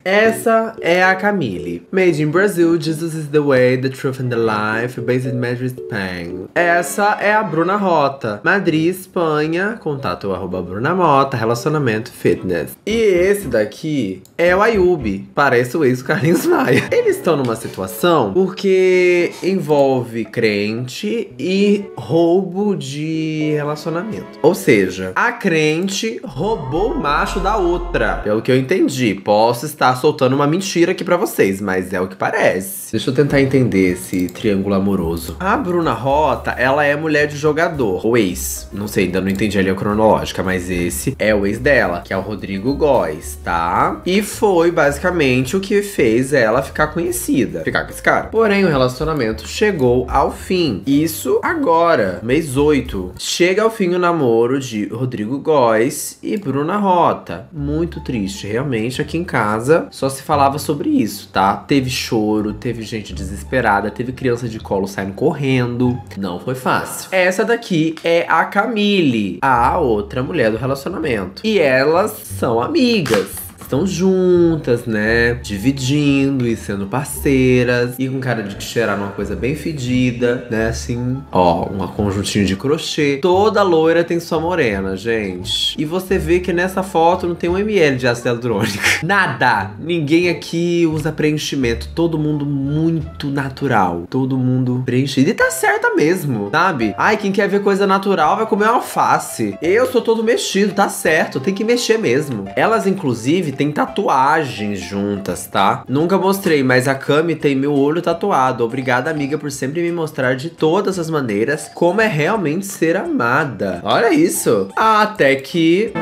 Essa é a Camille. Made in Brazil, Jesus is the way, the truth and the life, based in Madrid, Spain. Essa é a Bruna Rota. Madrid, Espanha, contato @brunamota, relacionamento fitness. E esse daqui é o Ayub, parece o ex-Carlinhos Maia. Eles estão numa situação porque envolve crente e roubo de relacionamento. Ou seja, a crente roubou o macho da outra. Pelo que eu entendi, posso estar soltando uma mentira aqui pra vocês, mas é o que parece. Deixa eu tentar entender esse triângulo amoroso. A Bruna Rota, ela é mulher de jogador, ou ex. Não sei, ainda não entendi a linha cronológica, mas esse é o ex dela, que é o Rodrigo Góes, tá? E foi basicamente o que fez ela ficar conhecida, ficar com esse cara. Porém, o relacionamento chegou ao fim. Isso agora, mês 8. Chega ao fim o namoro de Rodrigo Góes e Bruna Rota. Muito triste, realmente, aqui em casa só se falava sobre isso, tá? Teve choro, teve gente desesperada, teve criança de colo saindo correndo. Não foi fácil. Essa daqui é a Camille, a outra mulher do relacionamento. E elas são amigas. Estão juntas, né? Dividindo e sendo parceiras. E com cara de que cheiraram uma coisa bem fedida, né? Assim, ó, um conjuntinho de crochê. Toda loira tem sua morena, gente. E você vê que nessa foto não tem 1 ml de ácido hialurônico. Nada! Ninguém aqui usa preenchimento. Todo mundo muito natural. Todo mundo preenchido. E tá certa mesmo, sabe? Ai, quem quer ver coisa natural vai comer uma alface. Eu sou todo mexido, tá certo. Tem que mexer mesmo. Elas, inclusive, tem tatuagens juntas, tá? Nunca mostrei, mas a Cami tem meu olho tatuado. Obrigada, amiga, por sempre me mostrar de todas as maneiras como é realmente ser amada. Olha isso! Até que...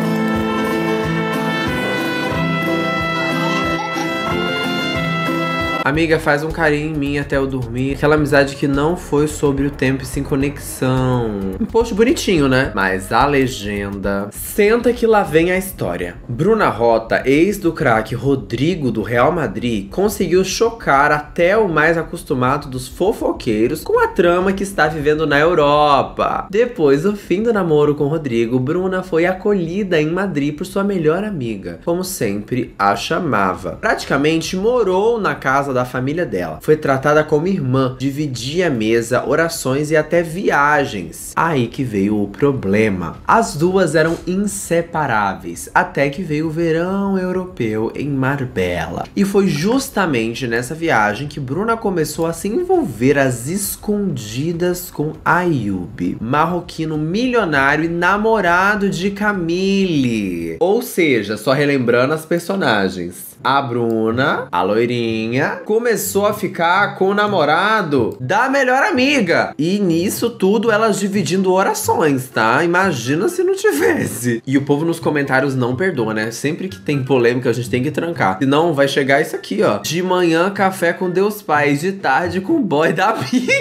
Amiga, faz um carinho em mim até eu dormir. Aquela amizade que não foi sobre o tempo e sem conexão. Um post bonitinho, né? Mas a legenda... Senta que lá vem a história. Bruna Rota, ex do craque Rodrigo do Real Madrid, conseguiu chocar até o mais acostumado dos fofoqueiros com a trama que está vivendo na Europa. Depois do fim do namoro com Rodrigo, Bruna foi acolhida em Madrid por sua melhor amiga, como sempre a chamava. Praticamente morou na casa da família dela. Foi tratada como irmã, dividia a mesa, orações e até viagens. Aí que veio o problema. As duas eram inseparáveis, até que veio o verão europeu em Marbella. E foi justamente nessa viagem que Bruna começou a se envolver às escondidas com Ayub, marroquino milionário e namorado de Camille. Ou seja, só relembrando as personagens. A Bruna, a loirinha, começou a ficar com o namorado da melhor amiga. E nisso tudo elas dividindo orações, tá? Imagina se não tivesse. E o povo nos comentários não perdoa, né? Sempre que tem polêmica a gente tem que trancar. Senão vai chegar isso aqui, ó. De manhã, café com Deus Pai. De tarde, com o boy da amiga.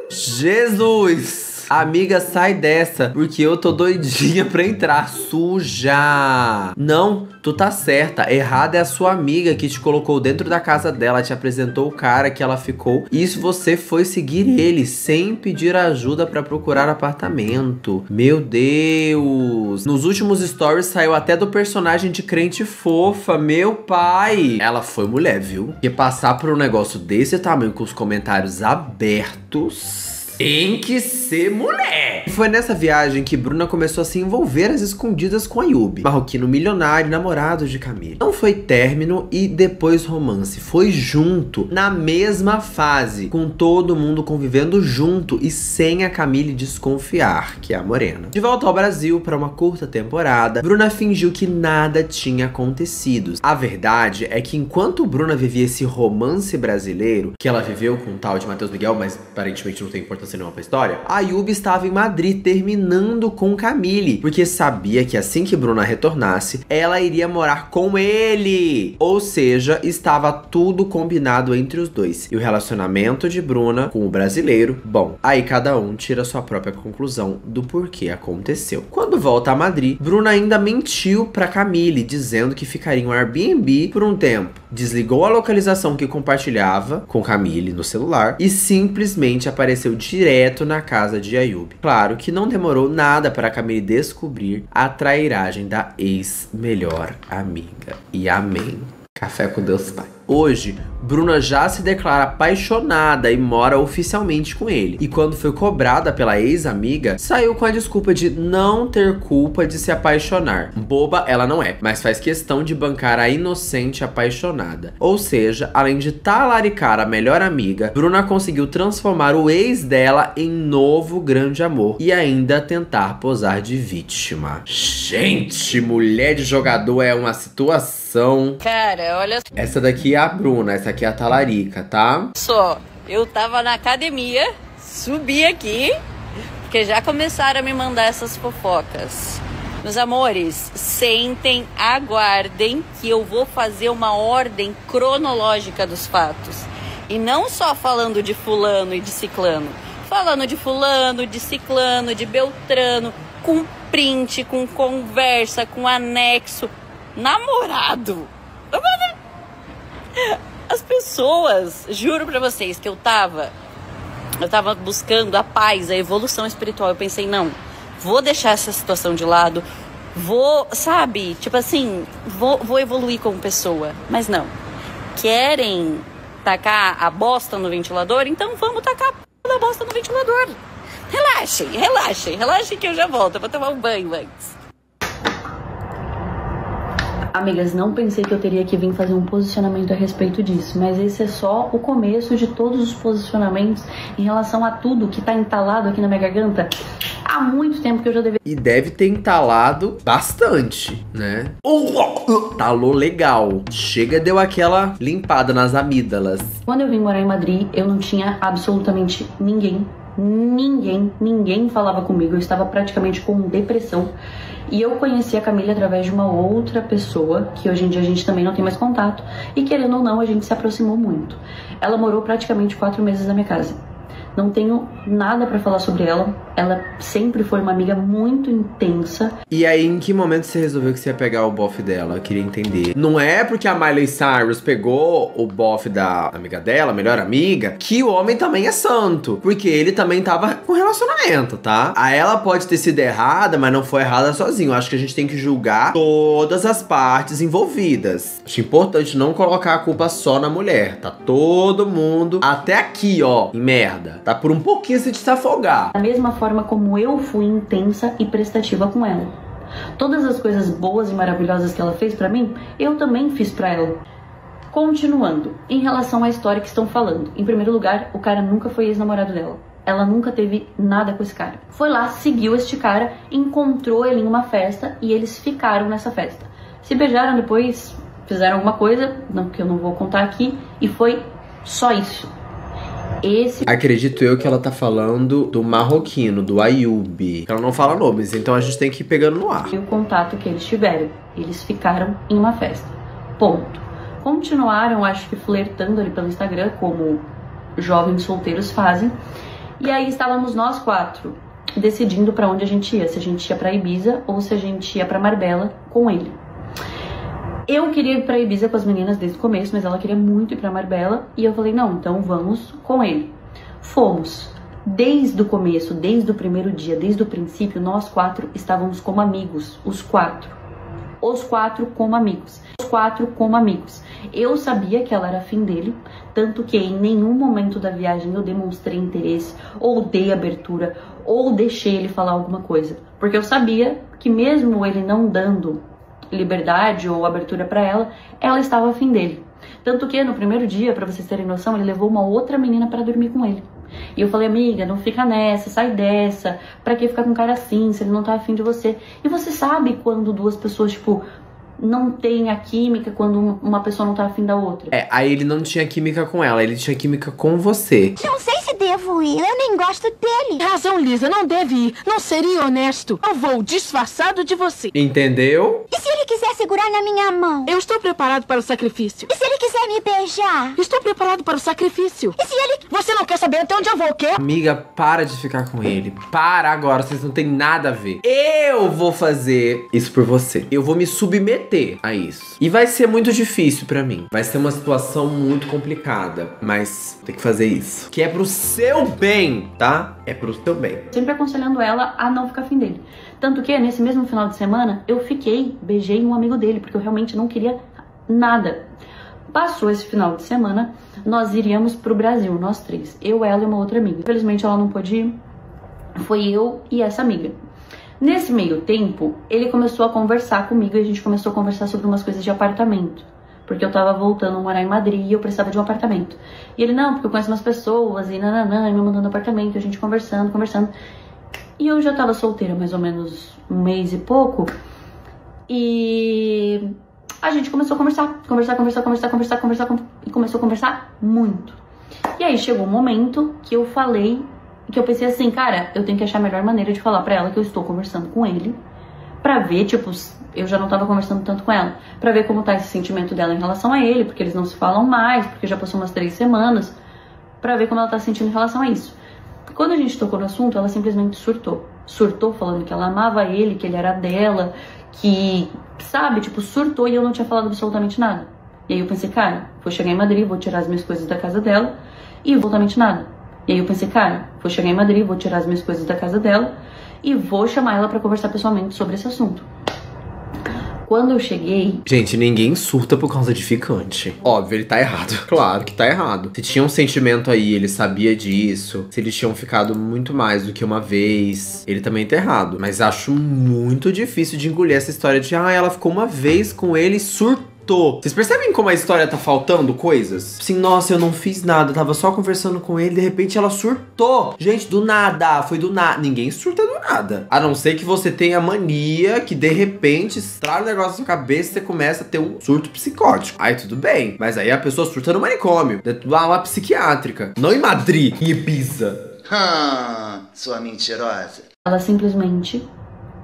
Jesus! Amiga, sai dessa, porque eu tô doidinha pra entrar. Suja! Não, tu tá certa. Errada é a sua amiga que te colocou dentro da casa dela, te apresentou o cara que ela ficou. E se você foi seguir ele sem pedir ajuda pra procurar apartamento. Meu Deus! Nos últimos stories saiu até do personagem de crente fofa. Meu pai! Ela foi mulher, viu? Porque passar por um negócio desse tamanho com os comentários abertos... Tem que ser mulher! Foi nessa viagem que Bruna começou a se envolver às escondidas com Ayub, marroquino milionário, namorado de Camille. Não foi término e depois romance, foi junto, na mesma fase, com todo mundo convivendo junto e sem a Camille desconfiar, que é a morena. De volta ao Brasil para uma curta temporada, Bruna fingiu que nada tinha acontecido. A verdade é que enquanto Bruna vivia esse romance brasileiro, que ela viveu com o tal de Matheus Miguel, mas aparentemente não tem importância nenhuma pra história, Ayub estava em Madrid terminando com Camille, porque sabia que assim que Bruna retornasse, ela iria morar com ele. Ou seja, estava tudo combinado entre os dois. E o relacionamento de Bruna com o brasileiro, bom, aí cada um tira sua própria conclusão do porquê aconteceu. Quando volta a Madrid, Bruna ainda mentiu pra Camille, dizendo que ficaria em um Airbnb por um tempo. Desligou a localização que compartilhava com Camille no celular e simplesmente apareceu de direto na casa de Ayub. Claro que não demorou nada para Camille descobrir a trairagem da ex-melhor amiga. E amém. Café com Deus Pai. Hoje, Bruna já se declara apaixonada e mora oficialmente com ele. E quando foi cobrada pela ex-amiga, saiu com a desculpa de não ter culpa de se apaixonar. Boba ela não é, mas faz questão de bancar a inocente apaixonada. Ou seja, além de talaricar a melhor amiga, Bruna conseguiu transformar o ex dela em novo grande amor e ainda tentar posar de vítima. Gente, mulher de jogador é uma situação. Cara, olha Essa daqui é a Bruna, essa aqui é a talarica, tá? só, eu tava na academia, subi aqui, porque já começaram a me mandar essas fofocas. Meus amores, sentem, aguardem que eu vou fazer uma ordem cronológica dos fatos. E não só falando de fulano e de ciclano, falando de fulano, de ciclano, de beltrano, com print, com conversa, com anexo, namorado. As pessoas, juro pra vocês que eu tava buscando a paz, a evolução espiritual. Eu pensei, não, vou deixar essa situação de lado, vou, sabe, tipo assim, vou evoluir como pessoa. Mas não, querem tacar a bosta no ventilador? Então vamos tacar a p*** da bosta no ventilador. Relaxem que eu já volto, eu vou tomar um banho antes. Amigas, não pensei que eu teria que vir fazer um posicionamento a respeito disso, mas esse é só o começo de todos os posicionamentos em relação a tudo que tá entalado aqui na minha garganta há muito tempo que eu já deveria. E deve ter entalado bastante, né? Talou legal. Chega, deu aquela limpada nas amígdalas. Quando eu vim morar em Madrid, eu não tinha absolutamente ninguém falava comigo. Eu estava praticamente com depressão. E eu conheci a Camille através de uma outra pessoa, que hoje em dia a gente também não tem mais contato. E querendo ou não, a gente se aproximou muito. Ela morou praticamente 4 meses na minha casa. Não tenho nada pra falar sobre ela. Ela sempre foi uma amiga muito intensa. E aí, em que momento você resolveu que você ia pegar o bofe dela? Eu queria entender. Não é porque a Miley Cyrus pegou o bofe da amiga dela, melhor amiga, que o homem também é santo. Porque ele também tava com relacionamento, tá? A ela pode ter sido errada, mas não foi errada sozinho. Eu acho que a gente tem que julgar todas as partes envolvidas. Acho importante não colocar a culpa só na mulher. Tá todo mundo até aqui, ó, em merda. Tá por um pouquinho se desafogar. Da mesma forma como eu fui intensa e prestativa com ela. Todas as coisas boas e maravilhosas que ela fez pra mim, eu também fiz pra ela. Continuando, em relação à história que estão falando. Em primeiro lugar, o cara nunca foi ex-namorado dela. Ela nunca teve nada com esse cara. Foi lá, seguiu este cara, encontrou ele em uma festa e eles ficaram nessa festa. Se beijaram depois, fizeram alguma coisa, não, que eu não vou contar aqui, e foi só isso. Acredito eu que ela tá falando do marroquino, do Ayub. Ela não fala nomes, então a gente tem que ir pegando no ar. E o contato que eles tiveram. Eles ficaram em uma festa. Ponto. Continuaram, acho que flertando ali pelo Instagram, como jovens solteiros fazem. E aí estávamos nós 4 decidindo pra onde a gente ia. Se a gente ia pra Ibiza ou se a gente ia pra Marbella com ele. Eu queria ir pra Ibiza com as meninas desde o começo, mas ela queria muito ir pra Marbella. E eu falei, não, então vamos com ele. Fomos. Desde o começo, desde o primeiro dia, desde o princípio, nós 4 estávamos como amigos. Os 4. Os 4 como amigos. Os 4 como amigos. Eu sabia que ela era afim dele, tanto que em nenhum momento da viagem eu demonstrei interesse, ou dei abertura, ou deixei ele falar alguma coisa. Porque eu sabia que mesmo ele não dando liberdade ou abertura pra ela, ela estava afim dele. Tanto que no primeiro dia, pra vocês terem noção, ele levou uma outra menina pra dormir com ele. E eu falei, amiga, não fica nessa, sai dessa, pra que ficar com um cara assim, se ele não tá afim de você? E você sabe quando duas pessoas, tipo, não tem a química, quando uma pessoa não tá afim da outra. Aí ele não tinha química com ela, ele tinha química com você. Não sei se devo ir, eu nem gosto dele. Razão, Lisa, não deve ir. Não seria honesto. Eu vou disfarçado de você. Entendeu? E se ele quiser segurar na minha mão? Eu estou preparado para o sacrifício. E se ele quiser quer me beijar? Estou preparado para o sacrifício. E se ele... Você não quer saber até onde eu vou, quer? Amiga, para de ficar com ele. Para agora, vocês não tem nada a ver. Eu vou fazer isso por você. Eu vou me submeter a isso. E vai ser muito difícil pra mim. Vai ser uma situação muito complicada. Mas tem que fazer isso. Que é pro seu bem, tá? É pro seu bem. Sempre aconselhando ela a não ficar afim dele. Tanto que nesse mesmo final de semana, eu beijei um amigo dele, porque eu realmente não queria nada. Passou esse final de semana, nós iríamos pro Brasil, nós três. Eu, ela e uma outra amiga. Infelizmente ela não pôde ir. Foi eu e essa amiga. Nesse meio tempo, ele começou a conversar comigo e a gente começou a conversar sobre umas coisas de apartamento. Porque eu tava voltando a morar em Madrid e eu precisava de um apartamento. E ele, não, porque eu conheço umas pessoas e nananã, e me mandando apartamento, a gente conversando. E eu já tava solteira mais ou menos um mês e pouco. E a gente começou a conversar. E começou a conversar muito. E aí chegou um momento que eu pensei assim, cara, eu tenho que achar a melhor maneira de falar pra ela que eu estou conversando com ele. Pra ver, tipo, eu já não tava conversando tanto com ela. Pra ver como tá esse sentimento dela em relação a ele, porque eles não se falam mais, porque já passou umas 3 semanas. Pra ver como ela tá se sentindo em relação a isso. Quando a gente tocou no assunto, ela simplesmente surtou. Surtou falando que ela amava ele, que ele era dela, que, sabe, tipo, surtou e eu não tinha falado absolutamente nada. E aí eu pensei, cara, vou chegar em Madrid, vou tirar as minhas coisas da casa dela e absolutamente nada. E aí eu pensei, cara, vou chegar em Madrid, vou tirar as minhas coisas da casa dela e vou chamar ela pra conversar pessoalmente sobre esse assunto. Quando eu cheguei... Gente, ninguém surta por causa de ficante. Óbvio, ele tá errado. Claro que tá errado. Se tinha um sentimento aí, ele sabia disso. Se eles tinham ficado muito mais do que uma vez, ele também tá errado. Mas acho muito difícil de engolir essa história de ela ficou uma vez com ele e surtou. Vocês percebem como a história tá faltando coisas? Assim, nossa, eu não fiz nada, tava só conversando com ele, de repente ela surtou. Gente, do nada, foi do nada. Ninguém surta do nada. A não ser que você tenha mania que de repente estraga o negócio na sua cabeça e você começa a ter um surto psicótico. Aí tudo bem, mas aí a pessoa surta no manicômio, dentro de uma ala psiquiátrica. Não em Madrid, em Ibiza. Sua mentirosa. Ela simplesmente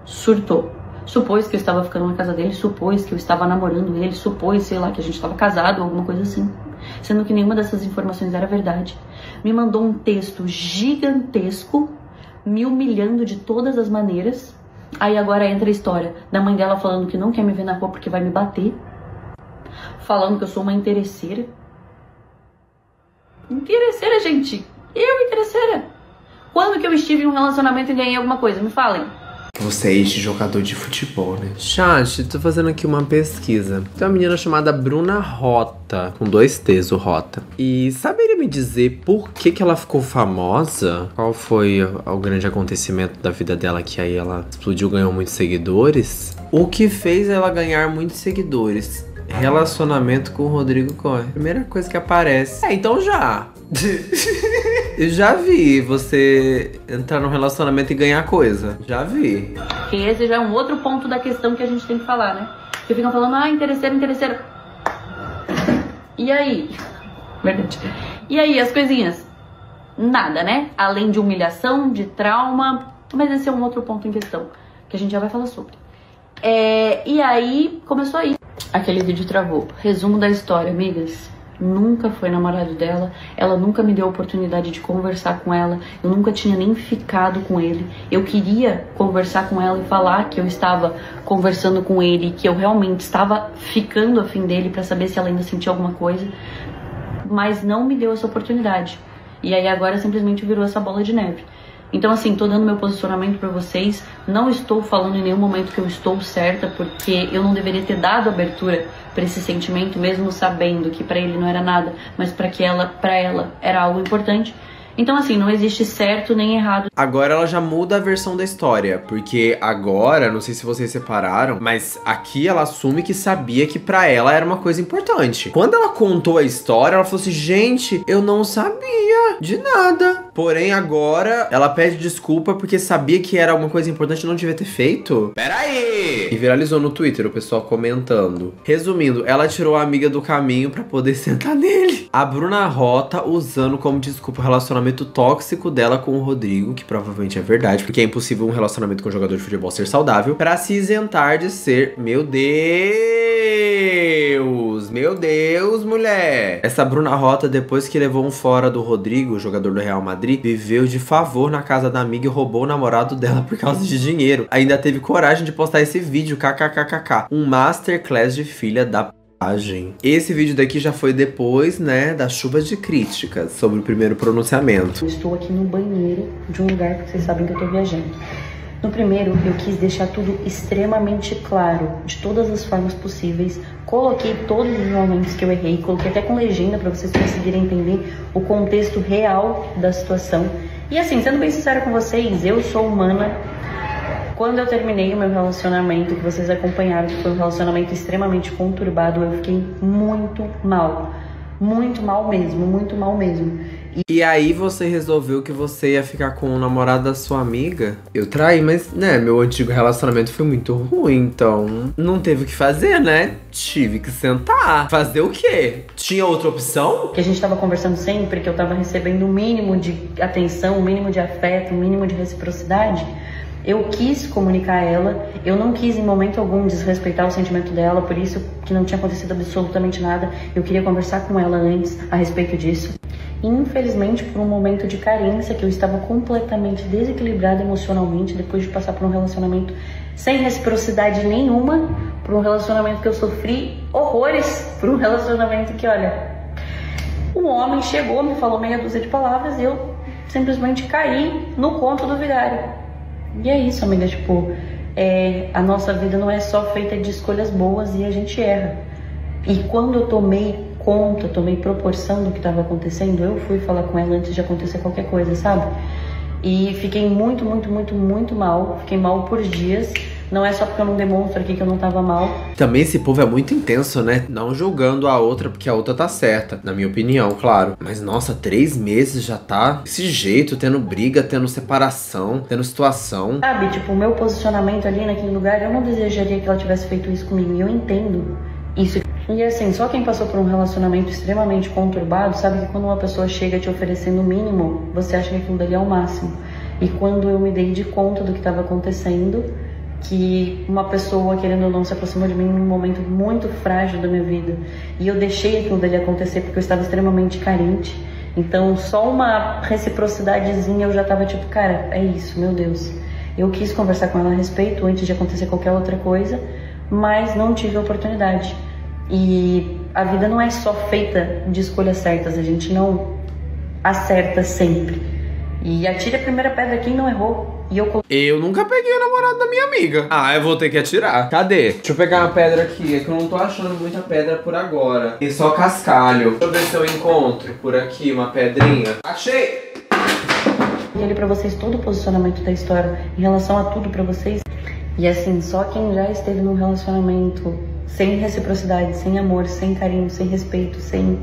surtou. Supôs que eu estava ficando na casa dele, supôs que eu estava namorando ele, supôs, sei lá, que a gente estava casado ou alguma coisa assim. Sendo que nenhuma dessas informações era verdade. Me mandou um texto gigantesco, me humilhando de todas as maneiras. Aí agora entra a história da mãe dela falando que não quer me ver na rua porque vai me bater. Falando que eu sou uma interesseira. Interesseira, gente? Eu, interesseira? Quando que eu estive em um relacionamento e ganhei alguma coisa? Me falem. Você é ex-jogador de futebol, né? Chat, tô fazendo aqui uma pesquisa. Tem uma menina chamada Bruna Rota, com 2 T's, o Rota. E saberia me dizer por que ela ficou famosa? Qual foi o grande acontecimento da vida dela que aí ela explodiu, ganhou muitos seguidores? O que fez ela ganhar muitos seguidores? Relacionamento com o Rodrigo Coy. Primeira coisa que aparece. Então já. Eu já vi você entrar num relacionamento e ganhar coisa. Já vi. E esse já é um outro ponto da questão que a gente tem que falar, né? Porque ficam falando, interesseiro. E aí? Verdade. E aí, as coisinhas? Nada, né? Além de humilhação, de trauma. Mas esse é um outro ponto em questão, que a gente já vai falar sobre. E aí, começou aí. Aquele vídeo travou. Resumo da história, amigas. Nunca foi namorado dela, ela nunca me deu a oportunidade de conversar com ela, eu nunca tinha nem ficado com ele. Eu queria conversar com ela e falar que eu estava conversando com ele, que eu realmente estava ficando afim dele pra saber se ela ainda sentia alguma coisa, mas não me deu essa oportunidade. E aí agora simplesmente virou essa bola de neve. Então assim, tô dando meu posicionamento pra vocês, não estou falando em nenhum momento que eu estou certa, porque eu não deveria ter dado abertura pra esse sentimento, mesmo sabendo que pra ele não era nada, mas pra ela era algo importante. Então assim, não existe certo nem errado. Agora ela já muda a versão da história, porque agora, não sei se vocês separaram, mas aqui ela assume que sabia que pra ela era uma coisa importante. Quando ela contou a história, ela falou assim, gente, eu não sabia de nada. Porém, agora ela pede desculpa porque sabia que era alguma coisa importante e não devia ter feito. Peraí! E viralizou no Twitter o pessoal comentando. Resumindo, ela tirou a amiga do caminho pra poder sentar nele. A Bruna Rota usando como desculpa o relacionamento tóxico dela com o Rodrigo, que provavelmente é verdade, porque é impossível um relacionamento com um jogador de futebol ser saudável, pra se isentar de ser, meu Deus, Meu Deus, mulher! Essa Bruna Rota, depois que levou um fora do Rodrigo, jogador do Real Madrid, viveu de favor na casa da amiga e roubou o namorado dela por causa de dinheiro. Ainda teve coragem de postar esse vídeo, kkkk. Um masterclass de filha da página. Esse vídeo daqui já foi depois, né, da chuva de críticas sobre o primeiro pronunciamento. Eu estou aqui no banheiro de um lugar que vocês sabem que eu tô viajando. No primeiro, eu quis deixar tudo extremamente claro, de todas as formas possíveis. Coloquei todos os momentos que eu errei, coloquei até com legenda para vocês conseguirem entender o contexto real da situação. E assim, sendo bem sincera com vocês, eu sou humana. Quando eu terminei o meu relacionamento, que vocês acompanharam, que foi um relacionamento extremamente conturbado, eu fiquei muito mal. Muito mal mesmo, muito mal mesmo. E aí você resolveu que você ia ficar com o namorado da sua amiga? Eu traí, mas, né, meu antigo relacionamento foi muito ruim, então não teve o que fazer, né? Tive que sentar. Fazer o quê? Tinha outra opção? Que a gente tava conversando sempre, que eu tava recebendo o mínimo de atenção, o mínimo de afeto, o mínimo de reciprocidade. Eu quis comunicar a ela, eu não quis em momento algum desrespeitar o sentimento dela, por isso que não tinha acontecido absolutamente nada. Eu queria conversar com ela antes a respeito disso. E, infelizmente, por um momento de carência, que eu estava completamente desequilibrada emocionalmente, depois de passar por um relacionamento sem reciprocidade nenhuma, por um relacionamento que eu sofri horrores, por um relacionamento que, olha, um homem chegou, me falou meia dúzia de palavras e eu simplesmente caí no conto do vigário. E é isso, amiga, tipo, a nossa vida não é só feita de escolhas boas e a gente erra. E quando eu tomei conta, tomei proporção do que estava acontecendo, eu fui falar com ela antes de acontecer qualquer coisa, sabe? E fiquei muito, muito, muito, muito mal. Fiquei mal por dias. Não é só porque eu não demonstro aqui que eu não tava mal. Também esse povo é muito intenso, né? Não julgando a outra porque a outra tá certa, na minha opinião, claro. Mas nossa, 3 meses já tá desse jeito, tendo briga, tendo separação, tendo situação. Sabe, tipo, o meu posicionamento ali naquele lugar, eu não desejaria que ela tivesse feito isso comigo. E eu entendo isso. E assim, só quem passou por um relacionamento extremamente conturbado sabe que quando uma pessoa chega te oferecendo o mínimo, você acha que aquilo dali é o máximo. E quando eu me dei de conta do que estava acontecendo, que uma pessoa, querendo ou não, se aproximou de mim num momento muito frágil da minha vida, e eu deixei aquilo dali acontecer porque eu estava extremamente carente. Então só uma reciprocidadezinha eu já tava tipo, cara, é isso, meu Deus. Eu quis conversar com ela a respeito antes de acontecer qualquer outra coisa, mas não tive a oportunidade. E a vida não é só feita de escolhas certas, a gente não acerta sempre. E atire a primeira pedra quem não errou. E eu nunca peguei o namorado da minha amiga. Ah, eu vou ter que atirar. Cadê? Deixa eu pegar uma pedra aqui. É que eu não tô achando muita pedra por agora. E só cascalho. Deixa eu ver se eu encontro por aqui uma pedrinha. Achei! E ali pra vocês todo o posicionamento da história em relação a tudo pra vocês. E assim, só quem já esteve num relacionamento sem reciprocidade, sem amor, sem carinho, sem respeito, sem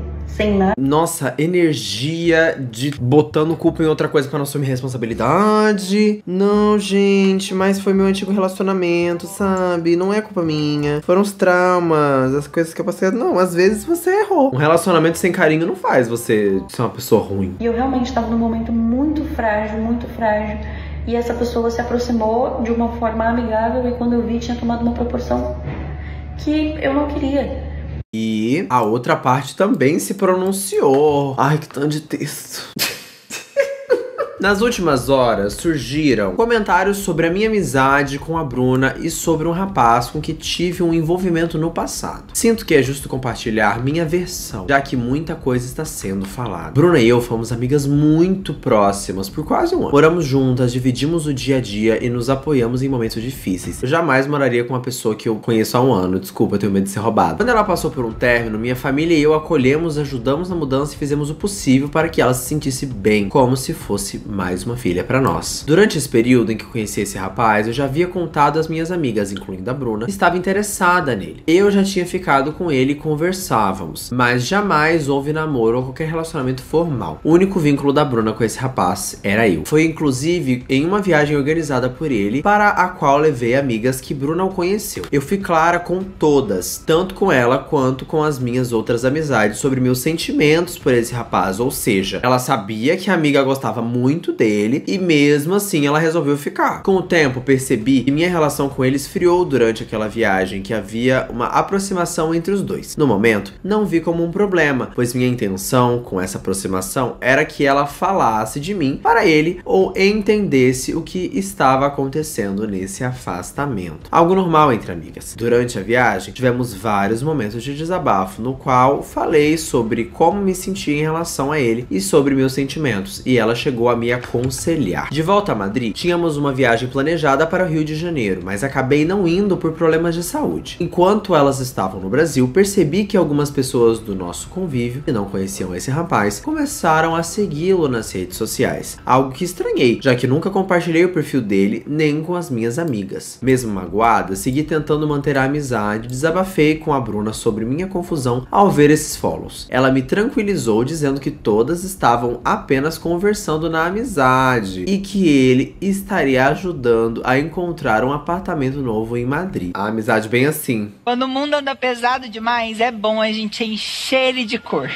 nada. Nossa, energia de botando culpa em outra coisa pra não assumir responsabilidade. Não, gente, mas foi meu antigo relacionamento, sabe? Não é culpa minha. Foram os traumas, as coisas que eu passei. Não, às vezes você errou. Um relacionamento sem carinho não faz você ser uma pessoa ruim. E eu realmente tava num momento muito frágil, muito frágil. E essa pessoa se aproximou de uma forma amigável e quando eu vi tinha tomado uma proporção que eu não queria. E a outra parte também se pronunciou. Ai, que tanto de texto. Nas últimas horas surgiram comentários sobre a minha amizade com a Bruna e sobre um rapaz com que tive um envolvimento no passado. Sinto que é justo compartilhar minha versão, já que muita coisa está sendo falada. Bruna e eu fomos amigas muito próximas por quase um ano. Moramos juntas, dividimos o dia a dia e nos apoiamos em momentos difíceis. Eu jamais moraria com uma pessoa que eu conheço há um ano, desculpa, eu tenho medo de ser roubada. Quando ela passou por um término, minha família e eu acolhemos, ajudamos na mudança e fizemos o possível para que ela se sentisse bem, como se fosse mais uma filha pra nós. Durante esse período em que eu conheci esse rapaz, eu já havia contado às minhas amigas, incluindo a Bruna, que estava interessada nele. Eu já tinha ficado com ele e conversávamos, mas jamais houve namoro ou qualquer relacionamento formal. O único vínculo da Bruna com esse rapaz era eu. Foi inclusive em uma viagem organizada por ele, para a qual levei amigas que Bruna o conheceu. Eu fui clara com todas, tanto com ela quanto com as minhas outras amizades, sobre meus sentimentos por esse rapaz, ou seja, ela sabia que a amiga gostava muito muito dele e mesmo assim ela resolveu ficar. Com o tempo, percebi que minha relação com ele esfriou durante aquela viagem, que havia uma aproximação entre os dois. No momento, não vi como um problema, pois minha intenção com essa aproximação era que ela falasse de mim para ele ou entendesse o que estava acontecendo nesse afastamento. Algo normal entre amigas. Durante a viagem, tivemos vários momentos de desabafo, no qual falei sobre como me sentia em relação a ele e sobre meus sentimentos, e ela chegou a me aconselhar. De volta a Madrid, tínhamos uma viagem planejada para o Rio de Janeiro, mas acabei não indo por problemas de saúde. Enquanto elas estavam no Brasil, percebi que algumas pessoas do nosso convívio, que não conheciam esse rapaz, começaram a segui-lo nas redes sociais. Algo que estranhei, já que nunca compartilhei o perfil dele, nem com as minhas amigas. Mesmo magoada, segui tentando manter a amizade, desabafei com a Bruna sobre minha confusão ao ver esses follows. Ela me tranquilizou dizendo que todas estavam apenas conversando na amizade e que ele estaria ajudando a encontrar um apartamento novo em Madrid. A amizade bem assim. Quando o mundo anda pesado demais, é bom a gente encher ele de cor.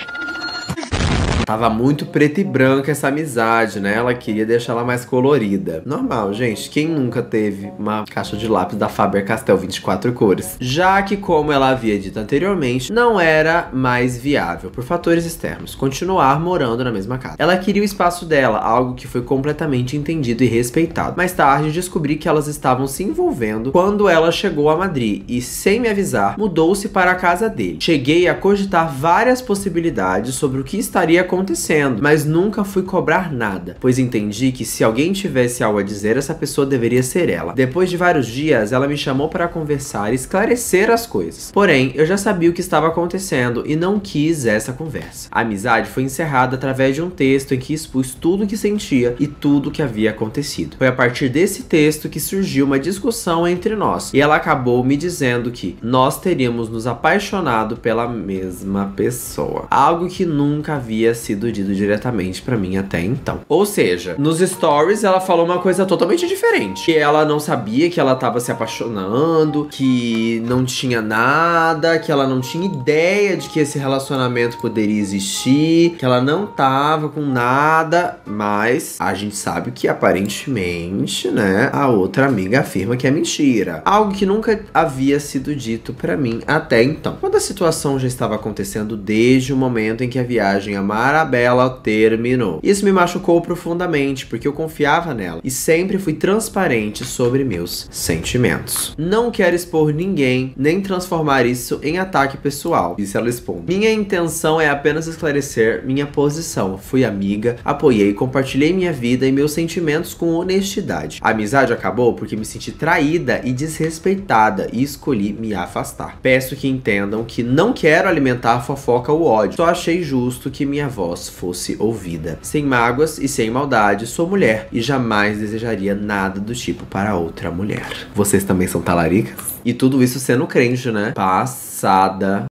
Tava muito preta e branca essa amizade, né? Ela queria deixar ela mais colorida. Normal, gente. Quem nunca teve uma caixa de lápis da Faber-Castell 24 cores? Já que, como ela havia dito anteriormente, não era mais viável, por fatores externos, continuar morando na mesma casa. Ela queria o espaço dela, algo que foi completamente entendido e respeitado. Mais tarde, descobri que elas estavam se envolvendo quando ela chegou a Madrid e, sem me avisar, mudou-se para a casa dele. Cheguei a cogitar várias possibilidades sobre o que estaria acontecendo, mas nunca fui cobrar nada, pois entendi que se alguém tivesse algo a dizer, essa pessoa deveria ser ela. Depois de vários dias, ela me chamou para conversar e esclarecer as coisas. Porém, eu já sabia o que estava acontecendo e não quis essa conversa. A amizade foi encerrada através de um texto em que expus tudo o que sentia e tudo o que havia acontecido. Foi a partir desse texto que surgiu uma discussão entre nós, e ela acabou me dizendo que nós teríamos nos apaixonado pela mesma pessoa. Algo que nunca havia sido dito diretamente pra mim até então. Ou seja, nos stories ela falou uma coisa totalmente diferente. Que ela não sabia que ela tava se apaixonando, que não tinha nada, que ela não tinha ideia de que esse relacionamento poderia existir, que ela não tava com nada, mas a gente sabe que aparentemente, né, a outra amiga afirma que é mentira. Algo que nunca havia sido dito pra mim até então. Quando a situação já estava acontecendo desde o momento em que a viagem a Marabella terminou. Isso me machucou profundamente, porque eu confiava nela e sempre fui transparente sobre meus sentimentos. Não quero expor ninguém, nem transformar isso em ataque pessoal, disse ela expondo. Minha intenção é apenas esclarecer minha posição. Fui amiga, apoiei, compartilhei minha vida e meus sentimentos com honestidade. A amizade acabou porque me senti traída e desrespeitada e escolhi me afastar. Peço que entendam que não quero alimentar a fofoca ou ódio, só achei justo que minha voz fosse ouvida. Sem mágoas e sem maldade, sou mulher e jamais desejaria nada do tipo para outra mulher. Vocês também são talaricas? E tudo isso sendo crente, né? Passada.